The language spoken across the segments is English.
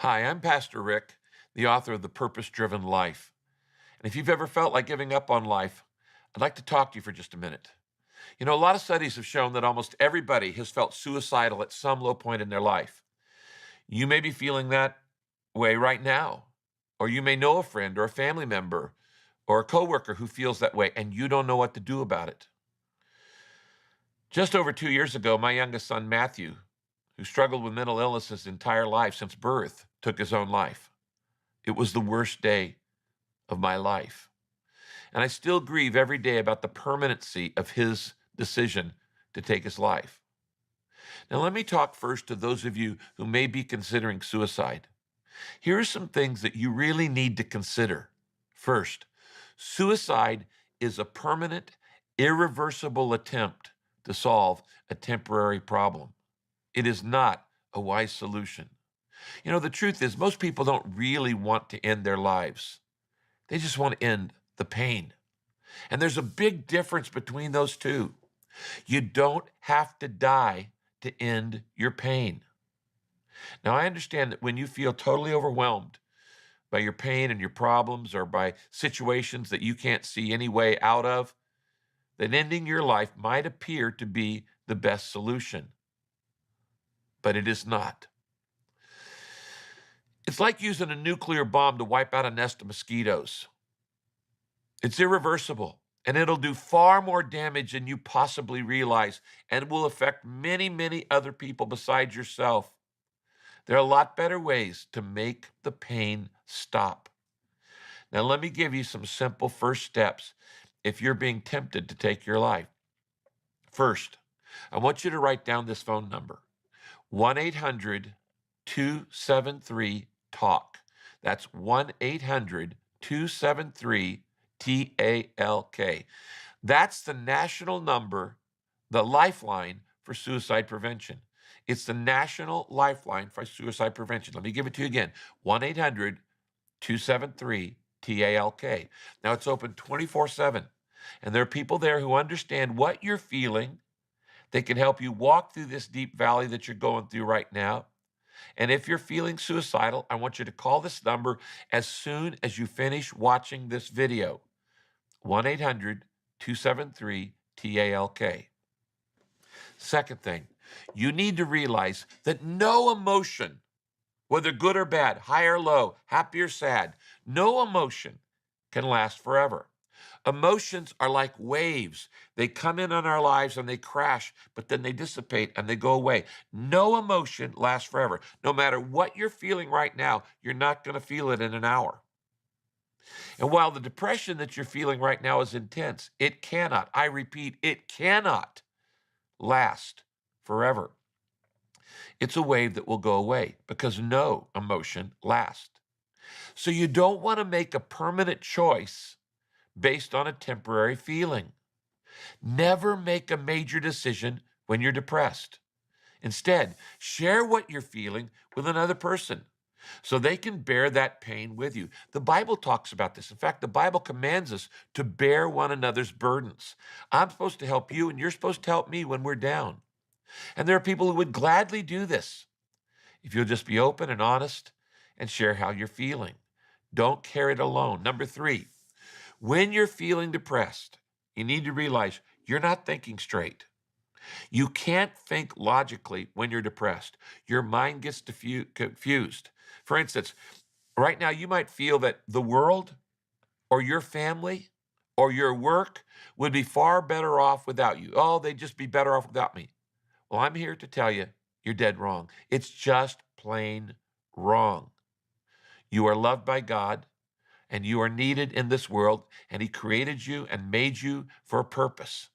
Hi, I'm Pastor Rick, the author of The Purpose Driven Life. And if you've ever felt like giving up on life, I'd like to talk to you for just a minute. A lot of studies have shown that almost everybody has felt suicidal at some low point in their life. You may be feeling that way right now, or you may know a friend or a family member or a coworker who feels that way, and you don't know what to do about it. Just over 2 years ago, my youngest son, Matthew, who struggled with mental illness his entire life since birth, took his own life. It was the worst day of my life. And I still grieve every day about the permanency of his decision to take his life. Now, let me talk first to those of you who may be considering suicide. Here are some things that you really need to consider. First, suicide is a permanent, irreversible attempt to solve a temporary problem. It is not a wise solution. The truth is, most people don't really want to end their lives. They just want to end the pain. And there's a big difference between those two. You don't have to die to end your pain. Now, I understand that when you feel totally overwhelmed by your pain and your problems or by situations that you can't see any way out of, then ending your life might appear to be the best solution. But it is not. It's like using a nuclear bomb to wipe out a nest of mosquitoes. It's irreversible, and it'll do far more damage than you possibly realize, and it will affect many, many other people besides yourself. There are a lot better ways to make the pain stop. Now, let me give you some simple first steps if you're being tempted to take your life. First, I want you to write down this phone number, 1-800-273-TALK. That's 1-800-273-TALK. That's the national number, the lifeline for suicide prevention. It's the national lifeline for suicide prevention. Let me give it to you again, 1-800-273-TALK. Now, it's open 24/7, and there are people there who understand what you're feeling. They can help you walk through this deep valley that you're going through right now. And if you're feeling suicidal, I want you to call this number as soon as you finish watching this video, 1-800-273-TALK. Second thing, you need to realize that no emotion, whether good or bad, high or low, happy or sad, no emotion can last forever. Emotions are like waves. They come in on our lives and they crash, but then they dissipate and they go away. No emotion lasts forever. No matter what you're feeling right now, you're not going to feel it in an hour. And while the depression that you're feeling right now is intense, it cannot, I repeat, it cannot last forever. It's a wave that will go away because no emotion lasts. So you don't want to make a permanent choice based on a temporary feeling. Never make a major decision when you're depressed. Instead, share what you're feeling with another person so they can bear that pain with you. The Bible talks about this. In fact, the Bible commands us to bear one another's burdens. I'm supposed to help you, and you're supposed to help me when we're down. And there are people who would gladly do this if you'll just be open and honest and share how you're feeling. Don't carry it alone. Number 3, when you're feeling depressed, you need to realize you're not thinking straight. You can't think logically when you're depressed. Your mind gets confused. For instance, right now you might feel that the world or your family or your work would be far better off without you. Oh, they'd just be better off without me. Well, I'm here to tell you, you're dead wrong. It's just plain wrong. You are loved by God, and you are needed in this world, and He created you and made you for a purpose.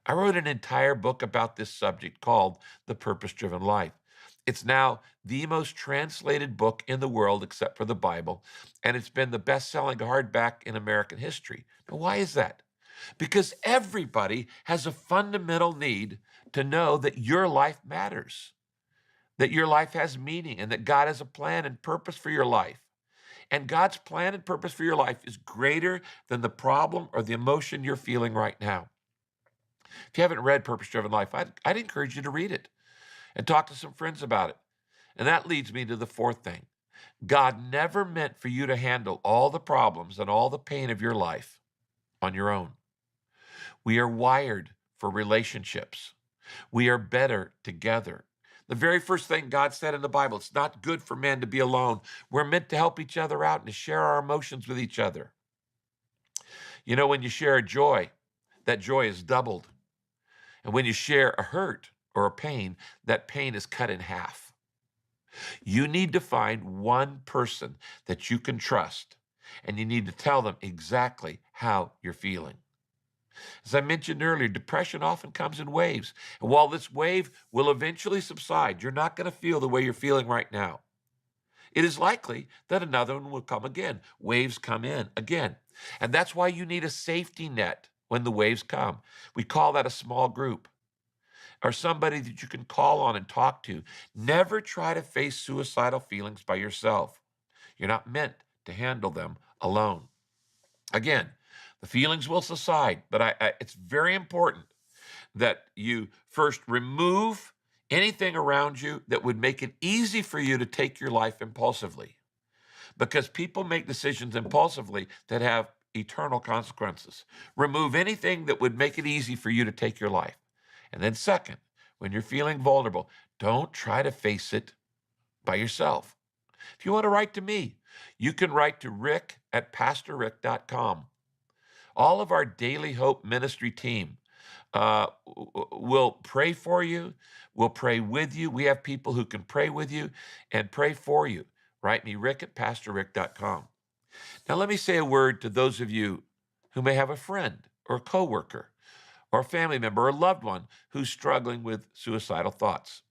I wrote an entire book about this subject called The Purpose Driven Life. It's now the most translated book in the world except for the Bible, and it's been the best-selling hardback in American history. Now, why is that? Because everybody has a fundamental need to know that your life matters, that your life has meaning, and that God has a plan and purpose for your life. And God's plan and purpose for your life is greater than the problem or the emotion you're feeling right now. If you haven't read Purpose Driven Life, I'd encourage you to read it and talk to some friends about it. And that leads me to the fourth thing. God never meant for you to handle all the problems and all the pain of your life on your own. We are wired for relationships. We are better together. The very first thing God said in the Bible, it's not good for man to be alone. We're meant to help each other out and to share our emotions with each other. You know, when you share a joy, that joy is doubled. And when you share a hurt or a pain, that pain is cut in half. You need to find one person that you can trust, and you need to tell them exactly how you're feeling. As I mentioned earlier, depression often comes in waves. And while this wave will eventually subside, you're not going to feel the way you're feeling right now. It is likely that another one will come again. Waves come in again. And that's why you need a safety net when the waves come. We call that a small group or somebody that you can call on and talk to. Never try to face suicidal feelings by yourself. You're not meant to handle them alone. Again, the feelings will subside, but it's very important that you first remove anything around you that would make it easy for you to take your life impulsively. Because people make decisions impulsively that have eternal consequences. Remove anything that would make it easy for you to take your life. And then, second, when you're feeling vulnerable, don't try to face it by yourself. If you want to write to me, you can write to rick@pastorrick.com. All of our Daily Hope ministry team will pray for you. We'll pray with you. We have people who can pray with you and pray for you. Write me, rick@pastorrick.com. Now, let me say a word to those of you who may have a friend or a coworker or a family member or a loved one who's struggling with suicidal thoughts.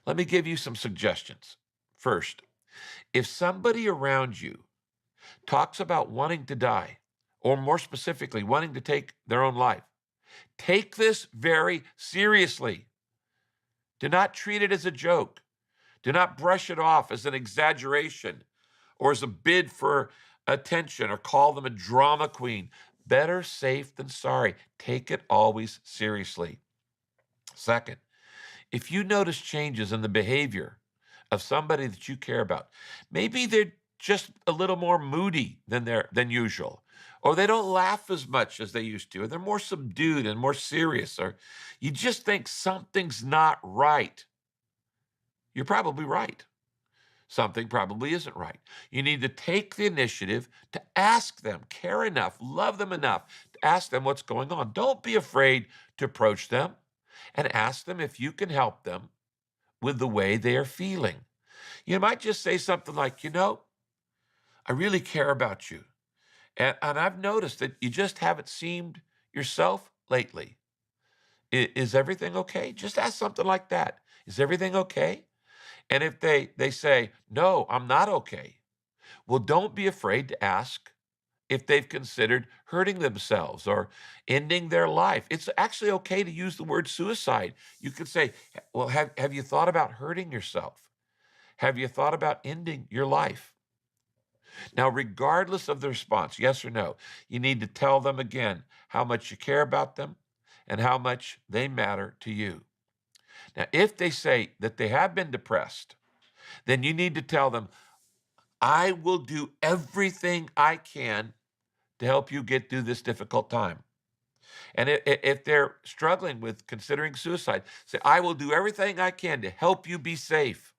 Let me give you some suggestions. First, if somebody around you talks about wanting to die, or more specifically, wanting to take their own life, take this very seriously. Do not treat it as a joke. Do not brush it off as an exaggeration or as a bid for attention or call them a drama queen. Better safe than sorry. Take it always seriously. Second, if you notice changes in the behavior of somebody that you care about, maybe they're just a little more moody than usual, or they don't laugh as much as they used to, or they're more subdued and more serious, or you just think something's not right. You're probably right. Something probably isn't right. You need to take the initiative to ask them, care enough, love them enough to ask them what's going on. Don't be afraid to approach them and ask them if you can help them with the way they are feeling. You might just say something like, I really care about you. And I've noticed that you just haven't seemed yourself lately. Is everything okay? Just ask something like that. Is everything okay? And if they say, no, I'm not okay, well, don't be afraid to ask if they've considered hurting themselves or ending their life. It's actually okay to use the word suicide. You could say, well, have you thought about hurting yourself? Have you thought about ending your life? Now, regardless of the response, yes or no, you need to tell them again how much you care about them and how much they matter to you. Now, if they say that they have been depressed, then you need to tell them, I will do everything I can to help you get through this difficult time. And if they're struggling with considering suicide, say, I will do everything I can to help you be safe,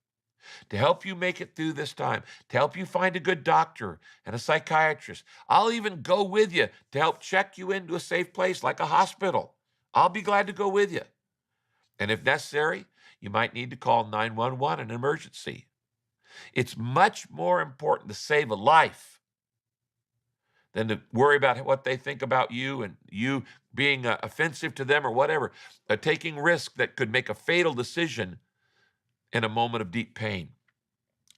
to help you make it through this time, to help you find a good doctor and a psychiatrist. I'll even go with you to help check you into a safe place like a hospital. I'll be glad to go with you. And if necessary, you might need to call 911, an emergency. It's much more important to save a life than to worry about what they think about you and you being offensive to them or whatever, taking risk that could make a fatal decision in a moment of deep pain.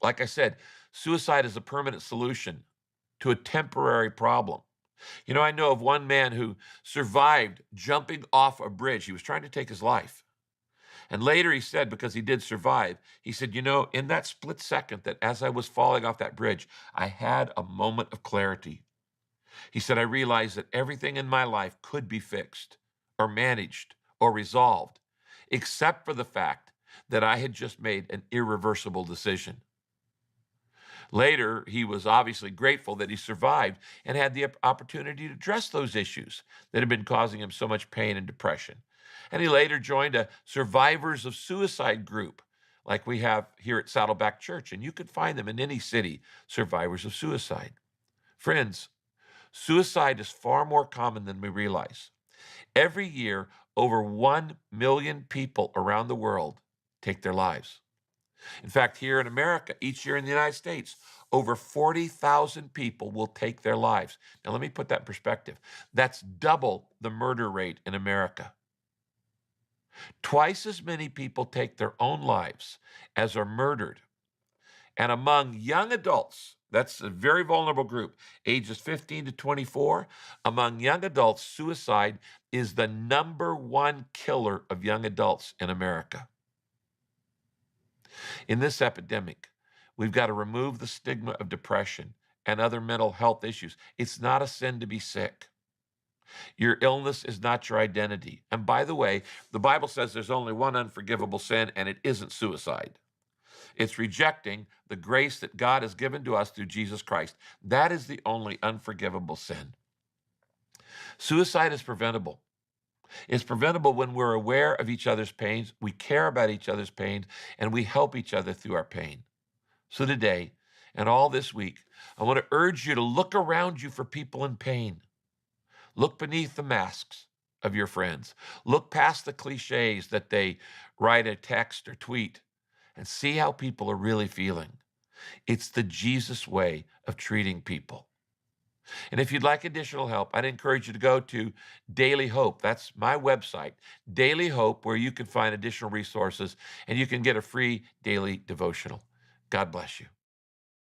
Like I said, suicide is a permanent solution to a temporary problem. I know of one man who survived jumping off a bridge. He was trying to take his life. And later he said, because he did survive, he said, in that split second that as I was falling off that bridge, I had a moment of clarity. He said, I realized that everything in my life could be fixed or managed or resolved, except for the fact that I had just made an irreversible decision. Later, he was obviously grateful that he survived and had the opportunity to address those issues that had been causing him so much pain and depression. And he later joined a survivors of suicide group like we have here at Saddleback Church. And you can find them in any city, survivors of suicide. Friends, suicide is far more common than we realize. Every year, over 1 million people around the world take their lives. In fact, here in America, each year in the United States, over 40,000 people will take their lives. Now, let me put that in perspective. That's double the murder rate in America. Twice as many people take their own lives as are murdered. And among young adults, that's a very vulnerable group, ages 15 to 24, among young adults, suicide is the #1 killer of young adults in America. In this epidemic, we've got to remove the stigma of depression and other mental health issues. It's not a sin to be sick. Your illness is not your identity. And by the way, the Bible says there's only one unforgivable sin, and it isn't suicide. It's rejecting the grace that God has given to us through Jesus Christ. That is the only unforgivable sin. Suicide is preventable. It's preventable when we're aware of each other's pains, we care about each other's pains, and we help each other through our pain. So today, and all this week, I want to urge you to look around you for people in pain. Look beneath the masks of your friends. Look past the cliches that they write a text or tweet and see how people are really feeling. It's the Jesus way of treating people. And if you'd like additional help, I'd encourage you to go to Daily Hope. That's my website, Daily Hope, where you can find additional resources and you can get a free daily devotional. God bless you.